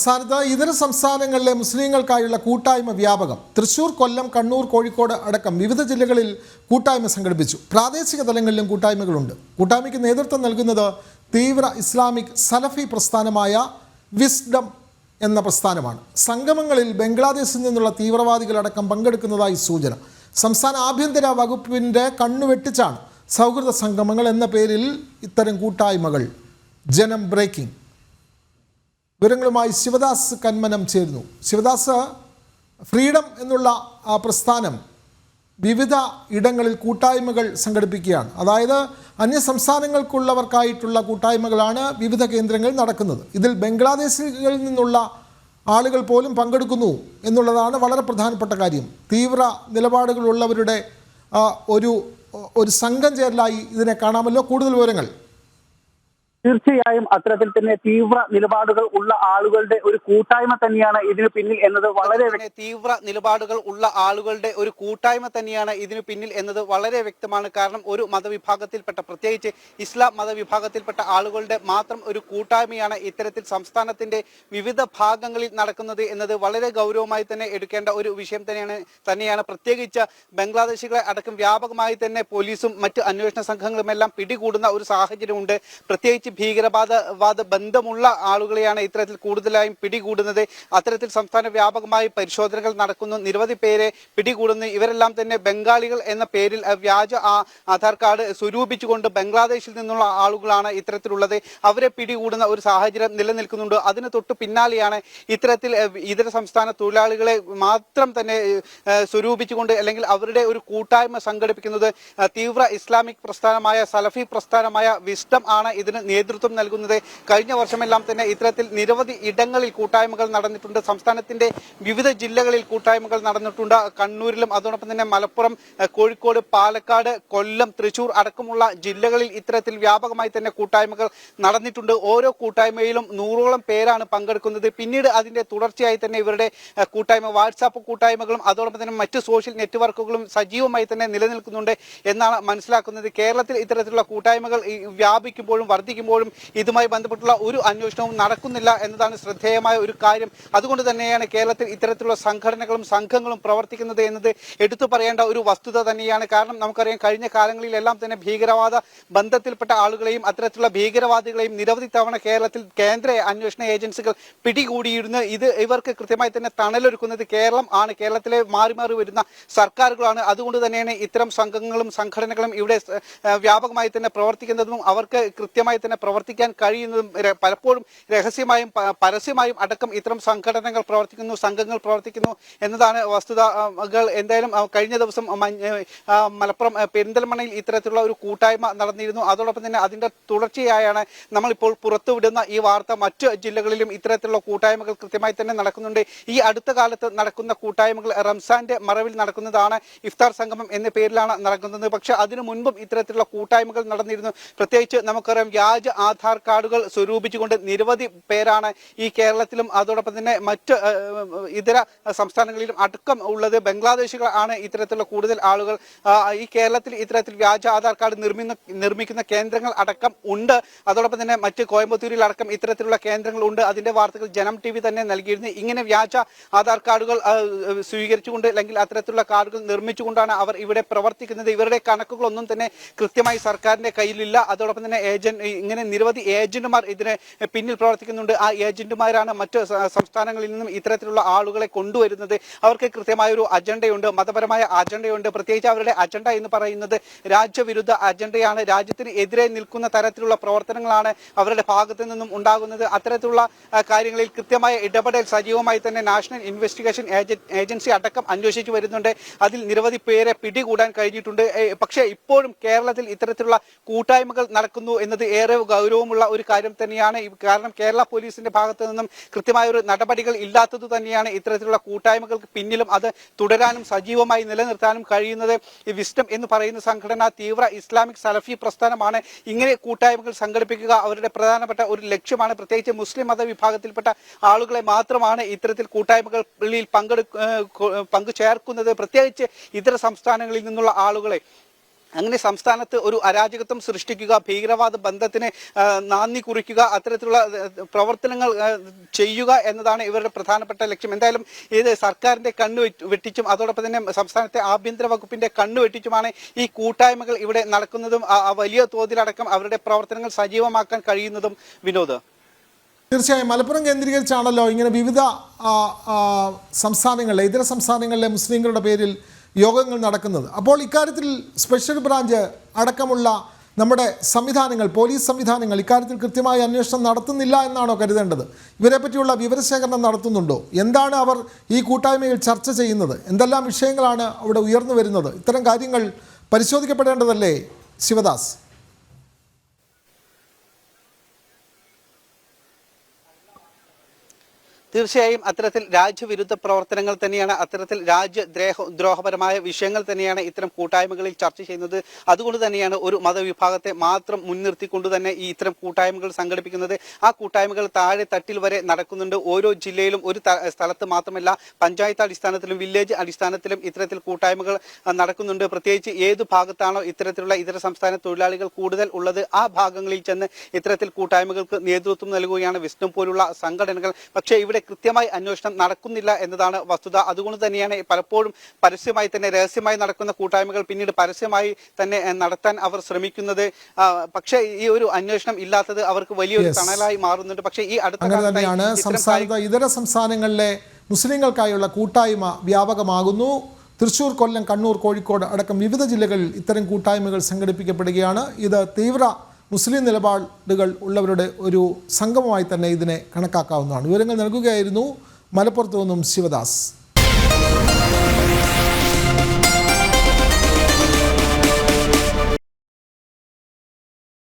സംസ്ഥാനത്ത് ഇതര സംസ്ഥാനങ്ങളിലെ മുസ്ലിങ്ങൾക്കായുള്ള കൂട്ടായ്മ വ്യാപകം. തൃശൂർ, കൊല്ലം, കണ്ണൂർ, കോഴിക്കോട് അടക്കം വിവിധ ജില്ലകളിൽ കൂട്ടായ്മ സംഘടിപ്പിച്ചു. പ്രാദേശിക തലങ്ങളിലും കൂട്ടായ്മകളുണ്ട്. കൂട്ടായ്മയ്ക്ക് നേതൃത്വം നൽകുന്നത് തീവ്ര ഇസ്ലാമിക് സലഫി പ്രസ്ഥാനമായ വിസ്ഡം എന്ന പ്രസ്ഥാനമാണ്. സംഗമങ്ങളിൽ ബംഗ്ലാദേശിൽ നിന്നുള്ള തീവ്രവാദികളടക്കം പങ്കെടുക്കുന്നതായി സൂചന. സംസ്ഥാന ആഭ്യന്തര വകുപ്പിൻ്റെ കണ്ണുവെട്ടിച്ചാണ് സൗഹൃദ സംഗമങ്ങൾ എന്ന പേരിൽ ഇത്തരം കൂട്ടായ്മകൾ. ജനം ബ്രേക്കിംഗ് വിവരങ്ങളുമായി ശിവദാസ് കന്മനം ചേരുന്നു. ശിവദാസ്, ഫ്രീഡം എന്നുള്ള ആ പ്രസ്ഥാനം വിവിധ ഇടങ്ങളിൽ കൂട്ടായ്മകൾ സംഘടിപ്പിക്കുകയാണ്. അതായത് അന്യ സംസ്ഥാനങ്ങൾക്കുള്ളവർക്കായിട്ടുള്ള കൂട്ടായ്മകളാണ് വിവിധ കേന്ദ്രങ്ങളിൽ നടക്കുന്നത്. ഇതിൽ ബംഗ്ലാദേശിൽ നിന്നുള്ള ആളുകൾ പോലും പങ്കെടുക്കുന്നു എന്നുള്ളതാണ് വളരെ പ്രധാനപ്പെട്ട കാര്യം. തീവ്ര നിലപാടുകളുള്ളവരുടെ ഒരു സംഘം ചേരലായി ഇതിനെ കാണാമല്ലോ. കൂടുതൽ വിവരങ്ങൾ. തീർച്ചയായും അത്തരത്തിൽ തന്നെ തീവ്ര നിലപാടുകൾ ഉള്ള ആളുകളുടെ ഒരു കൂട്ടായ്മ തന്നെയാണ് ഇതിനു പിന്നിൽ എന്നത് വളരെ വ്യക്തമാണ്. കാരണം ഒരു മതവിഭാഗത്തിൽപ്പെട്ട, പ്രത്യേകിച്ച് ഇസ്ലാം മതവിഭാഗത്തിൽപ്പെട്ട ആളുകളുടെ മാത്രം ഒരു കൂട്ടായ്മയാണ് ഇത്തരത്തിൽ സംസ്ഥാനത്തിന്റെ വിവിധ ഭാഗങ്ങളിൽ നടക്കുന്നത് എന്നത് വളരെ ഗൗരവമായി തന്നെ എടുക്കേണ്ട ഒരു വിഷയം തന്നെയാണ്. പ്രത്യേകിച്ച് ബംഗ്ലാദേശികളെ അടക്കം വ്യാപകമായി തന്നെ പോലീസും മറ്റ് അന്വേഷണ സംഘങ്ങളുമെല്ലാം പിടികൂടുന്ന ഒരു സാഹചര്യമുണ്ട്. പ്രത്യേകിച്ച് ഭീകരവാദ ബന്ധമുള്ള ആളുകളെയാണ് ഇത്തരത്തിൽ കൂടുതലായും പിടികൂടുന്നത്. അത്തരത്തിൽ സംസ്ഥാന വ്യാപകമായി പരിശോധനകൾ നടക്കുന്നു, നിരവധി പേരെ പിടികൂടുന്നു. ഇവരെല്ലാം തന്നെ ബംഗാളികൾ എന്ന പേരിൽ വ്യാജ ആധാർ കാർഡ് സ്വരൂപിച്ചുകൊണ്ട് ബംഗ്ലാദേശിൽ നിന്നുള്ള ആളുകളാണ് ഇത്തരത്തിലുള്ളത്. അവരെ പിടികൂടുന്ന ഒരു സാഹചര്യം നിലനിൽക്കുന്നുണ്ട്. അതിന് തൊട്ട് പിന്നാലെയാണ് ഇത്തരത്തിൽ ഇതര സംസ്ഥാന തൊഴിലാളികളെ മാത്രം തന്നെ സ്വരൂപിച്ചുകൊണ്ട് അല്ലെങ്കിൽ അവരുടെ ഒരു കൂട്ടായ്മ സംഘടിപ്പിക്കുന്നത് തീവ്ര ഇസ്ലാമിക് പ്രസ്ഥാനമായ സലഫി പ്രസ്ഥാനമായ വിസ്ഡം ആണ് ഇതിന് നേതൃത്വം നൽകുന്നത്. കഴിഞ്ഞ വർഷമെല്ലാം തന്നെ ഇത്തരത്തിൽ നിരവധി ഇടങ്ങളിൽ കൂട്ടായ്മകൾ നടന്നിട്ടുണ്ട്. സംസ്ഥാനത്തിന്റെ വിവിധ ജില്ലകളിൽ കൂട്ടായ്മകൾ നടന്നിട്ടുണ്ട്. കണ്ണൂരിലും അതോടൊപ്പം തന്നെ മലപ്പുറം, കോഴിക്കോട്, പാലക്കാട്, കൊല്ലം, തൃശൂർ അടക്കമുള്ള ജില്ലകളിൽ ഇത്തരത്തിൽ വ്യാപകമായി തന്നെ കൂട്ടായ്മകൾ നടന്നിട്ടുണ്ട്. ഓരോ കൂട്ടായ്മയിലും 100ഓളം പേരാണ് പങ്കെടുക്കുന്നത്. പിന്നീട് അതിന്റെ തുടർച്ചയായി തന്നെ ഇവരുടെ കൂട്ടായ്മ വാട്സാപ്പ് കൂട്ടായ്മകളും അതോടൊപ്പം തന്നെ മറ്റ് സോഷ്യൽ നെറ്റ്വർക്കുകളും സജീവമായി തന്നെ നിലനിൽക്കുന്നുണ്ട് എന്നാണ് മനസ്സിലാക്കുന്നത്. കേരളത്തിൽ ഇത്തരത്തിലുള്ള കൂട്ടായ്മകൾ വ്യാപിക്കുമ്പോഴും വർദ്ധിക്കുമ്പോഴും ഇതുമായി ബന്ധപ്പെട്ടുള്ള ഒരു അന്വേഷണവും നടക്കുന്നില്ല എന്നതാണ് ശ്രദ്ധേയമായ ഒരു കാര്യം. അതുകൊണ്ട് തന്നെയാണ് കേരളത്തിൽ ഇത്തരത്തിലുള്ള സംഘടനകളും സംഘങ്ങളും പ്രവർത്തിക്കുന്നത് എന്നത് എടുത്തു പറയേണ്ട ഒരു വസ്തുത തന്നെയാണ്. കാരണം നമുക്കറിയാം, കഴിഞ്ഞ കാലങ്ങളിലെല്ലാം തന്നെ ഭീകരവാദ ബന്ധത്തിൽപ്പെട്ട ആളുകളെയും അത്തരത്തിലുള്ള ഭീകരവാദികളെയും നിരവധി തവണ കേരളത്തിൽ കേന്ദ്ര അന്വേഷണ ഏജൻസികൾ പിടികൂടിയിരുന്നു. ഇവർക്ക് കൃത്യമായി തന്നെ തണലൊരുക്കുന്നത് കേരളം ആണ്, കേരളത്തിലെ മാറി മാറി വരുന്ന സർക്കാരുകളാണ്. അതുകൊണ്ട് തന്നെയാണ് ഇത്തരം സംഘങ്ങളും സംഘടനകളും ഇവിടെ വ്യാപകമായി തന്നെ പ്രവർത്തിക്കുന്നതും അവർക്ക് കൃത്യമായി തന്നെ പ്രവർത്തിക്കാൻ കഴിയുന്നതും. പലപ്പോഴും രഹസ്യമായും പരസ്യമായും അടക്കം ഇത്തരം സംഘടനകൾ പ്രവർത്തിക്കുന്നു, സംഘങ്ങൾ പ്രവർത്തിക്കുന്നു എന്നതാണ് വസ്തുതകൾ. എന്തായാലും കഴിഞ്ഞ ദിവസം മലപ്പുറം പെരിന്തൽമണ്ണയിൽ ഇത്തരത്തിലുള്ള ഒരു കൂട്ടായ്മ നടന്നിരുന്നു. അതോടൊപ്പം തന്നെ അതിന്റെ തുടർച്ചയായാണ് നമ്മളിപ്പോൾ പുറത്തുവിടുന്ന ഈ വാർത്ത. മറ്റ് ജില്ലകളിലും ഇത്തരത്തിലുള്ള കൂട്ടായ്മകൾ കൃത്യമായി തന്നെ നടക്കുന്നുണ്ട്. ഈ അടുത്ത കാലത്ത് നടക്കുന്ന കൂട്ടായ്മകൾ റംസാന്റെ മറവിൽ നടക്കുന്നതാണ്. ഇഫ്താർ സംഗമം എന്ന പേരിലാണ് നടക്കുന്നത്. പക്ഷെ അതിനു മുൻപും ഇത്തരത്തിലുള്ള കൂട്ടായ്മകൾ നടന്നിരുന്നു. പ്രത്യേകിച്ച് നമുക്കറിയാം, വ്യാജ ആധാർ കാർഡുകൾ സ്വരൂപിച്ചുകൊണ്ട് നിരവധി പേരാണ് ഈ കേരളത്തിലും അതോടൊപ്പം തന്നെ മറ്റ് ഇതര സംസ്ഥാനങ്ങളിലും അടക്കം ഉള്ളത്. ബംഗ്ലാദേശികൾ ആണ് ഇത്തരത്തിലുള്ള കൂടുതൽ ആളുകൾ. ഈ കേരളത്തിൽ ഇത്തരത്തിൽ വ്യാജ ആധാർ കാർഡ് നിർമ്മിക്കുന്ന കേന്ദ്രങ്ങൾ അടക്കം ഉണ്ട്. അതോടൊപ്പം തന്നെ മറ്റ് കോയമ്പത്തൂരിൽ അടക്കം ഇത്തരത്തിലുള്ള കേന്ദ്രങ്ങൾ ഉണ്ട്. അതിന്റെ വാർത്തകൾ ജനം TV തന്നെ നൽകിയിരുന്നു. ഇങ്ങനെ വ്യാജ ആധാർ കാർഡുകൾ സ്വീകരിച്ചുകൊണ്ട് അല്ലെങ്കിൽ അത്തരത്തിലുള്ള കാർഡുകൾ നിർമ്മിച്ചുകൊണ്ടാണ് അവർ ഇവിടെ പ്രവർത്തിക്കുന്നത്. ഇവരുടെ കണക്കുകളൊന്നും തന്നെ കൃത്യമായി സർക്കാരിന്റെ കയ്യിലില്ല. അതോടൊപ്പം തന്നെ ഇങ്ങനെ നിരവധി ഏജന്റുമാർ ഇതിന് പിന്നിൽ പ്രവർത്തിക്കുന്നുണ്ട്. ആ ഏജന്റുമാരാണ് മറ്റ് സംസ്ഥാനങ്ങളിൽ നിന്നും ഇത്തരത്തിലുള്ള ആളുകളെ കൊണ്ടുവരുന്നത്. അവർക്ക് കൃത്യമായ ഒരു അജണ്ടയുണ്ട്, മതപരമായ അജണ്ടയുണ്ട്. പ്രത്യേകിച്ച് അവരുടെ അജണ്ട എന്ന് പറയുന്നത് രാജ്യവിരുദ്ധ അജണ്ടയാണ്. രാജ്യത്തിന് എതിരെ നിൽക്കുന്ന തരത്തിലുള്ള പ്രവർത്തനങ്ങളാണ് അവരുടെ ഭാഗത്തു നിന്നും ഉണ്ടാകുന്നത്. അത്തരത്തിലുള്ള കാര്യങ്ങളിൽ കൃത്യമായ ഇടപെടൽ സജീവമായി തന്നെ നാഷണൽ ഇൻവെസ്റ്റിഗേഷൻ ഏജൻസി അടക്കം അന്വേഷിച്ചു വരുന്നുണ്ട്. അതിൽ നിരവധി പേരെ പിടികൂടാൻ കഴിഞ്ഞിട്ടുണ്ട്. പക്ഷേ ഇപ്പോഴും കേരളത്തിൽ ഇത്തരത്തിലുള്ള കൂട്ടായ്മകൾ നടക്കുന്നു എന്നത് ഏറെ ഗൗരവമുള്ള ഒരു കാര്യം തന്നെയാണ്. കാരണം കേരള പോലീസിന്റെ ഭാഗത്തു നിന്നും കൃത്യമായ ഒരു നടപടികൾ ഇല്ലാത്തത് തന്നെയാണ് ഇത്തരത്തിലുള്ള കൂട്ടായ്മകൾക്ക് പിന്നിലും അത് തുടരാനും സജീവമായി നിലനിർത്താനും കഴിയുന്നത്. ഈ വിസ്ഡം എന്ന് പറയുന്ന സംഘടന തീവ്ര ഇസ്ലാമിക് സലഫി പ്രസ്ഥാനമാണ്. ഇങ്ങനെ കൂട്ടായ്മകൾ സംഘടിപ്പിക്കുക അവരുടെ പ്രധാനപ്പെട്ട ഒരു ലക്ഷ്യമാണ്. പ്രത്യേകിച്ച് മുസ്ലിം മതവിഭാഗത്തിൽപ്പെട്ട ആളുകളെ മാത്രമാണ് ഇത്തരത്തിൽ കൂട്ടായ്മകളിൽ പങ്കു ചേർക്കുന്നത്. പ്രത്യേകിച്ച് ഇതര സംസ്ഥാനങ്ങളിൽ നിന്നുള്ള ആളുകളെ അങ്ങനെ സംസ്ഥാനത്ത് ഒരു അരാജകത്വം സൃഷ്ടിക്കുക, ഭീകരവാദ ബന്ധത്തിന് നാന്ദി കുറിക്കുക, അത്തരത്തിലുള്ള പ്രവർത്തനങ്ങൾ ചെയ്യുക എന്നതാണ് ഇവരുടെ പ്രധാനപ്പെട്ട ലക്ഷ്യം. എന്തായാലും ഇത് സർക്കാരിന്റെ കണ്ണ് വെട്ടിച്ചും അതോടൊപ്പം തന്നെ സംസ്ഥാനത്തെ ആഭ്യന്തര വകുപ്പിന്റെ കണ്ണ് വെട്ടിച്ചുമാണ് ഈ കൂട്ടായ്മകൾ ഇവിടെ നടക്കുന്നതും വലിയ തോതിലടക്കം അവരുടെ പ്രവർത്തനങ്ങൾ സജീവമാക്കാൻ കഴിയുന്നതും. വിനോദ്, തീർച്ചയായും മലപ്പുറം കേന്ദ്രീകരിച്ചാണല്ലോ ഇങ്ങനെ വിവിധ സംസ്ഥാനങ്ങളിലെ ഇതര സംസ്ഥാനങ്ങളിലെ മുസ്ലിങ്ങളുടെ പേരിൽ യോഗങ്ങൾ നടക്കുന്നത്. അപ്പോൾ ഇക്കാര്യത്തിൽ സ്പെഷ്യൽ ബ്രാഞ്ച് അടക്കമുള്ള നമ്മുടെ സംവിധാനങ്ങൾ, പോലീസ് സംവിധാനങ്ങൾ ഇക്കാര്യത്തിൽ കൃത്യമായ അന്വേഷണം നടത്തുന്നില്ല എന്നാണോ കരുതേണ്ടത്? ഇവരെ പറ്റിയുള്ള വിവരശേഖരണം നടത്തുന്നുണ്ടോ? എന്താണ് അവർ ഈ കൂട്ടായ്മയിൽ ചർച്ച ചെയ്യുന്നത്? എന്തെല്ലാം വിഷയങ്ങളാണ് അവിടെ ഉയർന്നു വരുന്നത്? ഇത്തരം കാര്യങ്ങൾ പരിശോധിക്കപ്പെടേണ്ടതല്ലേ ശിവദാസ്? തീർച്ചയായും അത്തരത്തിൽ രാജ്യവിരുദ്ധ പ്രവർത്തനങ്ങൾ തന്നെയാണ്, അത്തരത്തിൽ രാജ്യദ്രോഹപരമായ വിഷയങ്ങൾ തന്നെയാണ് ഇത്തരം കൂട്ടായ്മകളിൽ ചർച്ച ചെയ്യുന്നത്. അതുകൊണ്ട് തന്നെയാണ് ഒരു മതവിഭാഗത്തെ മാത്രം മുൻനിർത്തിക്കൊണ്ട് തന്നെ ഈ ഇത്തരം കൂട്ടായ്മകൾ സംഘടിപ്പിക്കുന്നത്. ആ കൂട്ടായ്മകൾ താഴെ തട്ടിൽ വരെ നടക്കുന്നുണ്ട്. ഓരോ ജില്ലയിലും ഒരു സ്ഥലത്ത് മാത്രമല്ല, പഞ്ചായത്ത് അടിസ്ഥാനത്തിലും വില്ലേജ് അടിസ്ഥാനത്തിലും ഇത്തരത്തിൽ കൂട്ടായ്മകൾ നടക്കുന്നുണ്ട്. പ്രത്യേകിച്ച് ഏത് ഭാഗത്താണോ ഇത്തരത്തിലുള്ള ഇതര സംസ്ഥാന തൊഴിലാളികൾ കൂടുതൽ ഉള്ളത് ആ ഭാഗങ്ങളിൽ ചെന്ന് ഇത്തരത്തിൽ കൂട്ടായ്മകൾക്ക് നേതൃത്വം നൽകുകയാണ് വിസ്ഡം പോലുള്ള സംഘടനകൾ. പക്ഷേ ഇവിടെ കൃത്യമായി അന്വേഷണം നടക്കുന്നില്ല എന്നതാണ് വസ്തുത. അതുകൊണ്ട് തന്നെയാണ് പലപ്പോഴും പരസ്യമായി തന്നെ രഹസ്യമായി നടക്കുന്ന കൂട്ടായ്മകൾ പിന്നീട് പരസ്യമായി തന്നെ നടത്താൻ അവർ ശ്രമിക്കുന്നത്. പക്ഷേ ഈ ഒരു അന്വേഷണം ഇല്ലാത്തത് അവർക്ക് വലിയൊരു തണലായി മാറുന്നുണ്ട്. പക്ഷേ ഈ അടുത്ത തന്നെയാണ് സംസ്ഥാനത്ത് ഇതര സംസ്ഥാനങ്ങളിലെ മുസ്ലിങ്ങൾക്കായുള്ള കൂട്ടായ്മ വ്യാപകമാകുന്നു. തൃശ്ശൂർ, കൊല്ലം, കണ്ണൂർ, കോഴിക്കോട് അടക്കം വിവിധ ജില്ലകളിൽ ഇത്തരം കൂട്ടായ്മകൾ സംഘടിപ്പിക്കപ്പെടുകയാണ്. ഇത് തീവ്ര മുസ്ലിം നിലപാടുകൾ ഉള്ളവരുടെ ഒരു സംഗമമായി തന്നെ ഇതിനെ കണക്കാക്കാവുന്നതാണ്. വിവരങ്ങൾ നൽകുകയായിരുന്നു മലപ്പുറത്തു നിന്നും ശിവദാസ്.